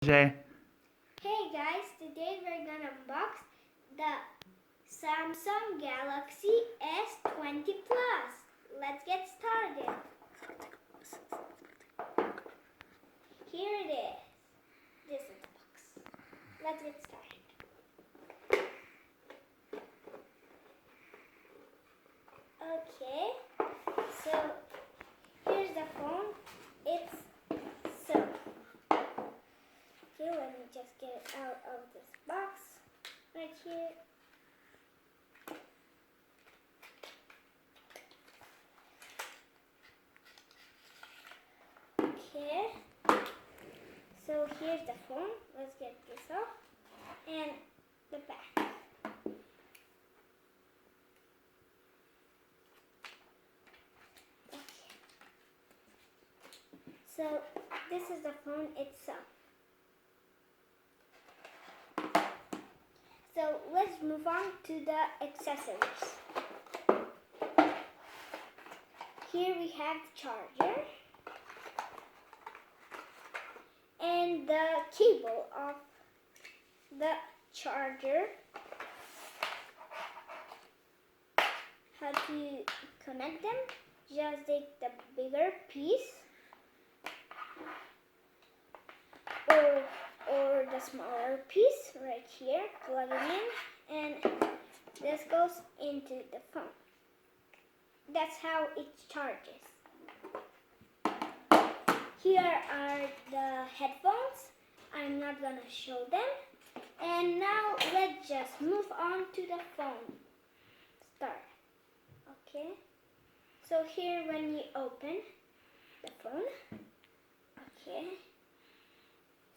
Hey guys, today we're gonna unbox the Samsung Galaxy S20 Plus. Let's get started. Here it is. This is the box. Let's get started. Okay, so here's the phone. It's so. Okay, let me just get it out of this box right here. Okay, so here's the phone. Let's get this off. And the back. Okay. So this is the phone itself. So let's move on to the accessories. Here we have the charger and the cable of the charger. How to connect them? Just take the bigger piece or the smaller piece right here, plug it in, and this goes into the phone. That's how it charges. Here are the headphones. I'm not gonna show them. And now let's just move on to the phone. Start. Okay. So here when you open the phone, okay.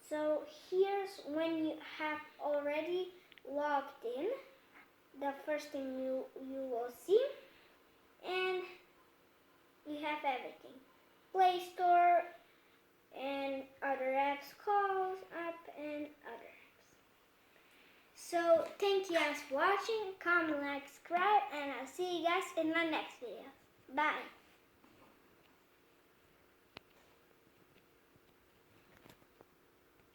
So here's when you have already logged in, the first thing you will see, and you have everything. Play Store and other apps, calls app and other apps. So thank you guys for watching, comment, like, subscribe, and I'll see you guys in my next video. Bye.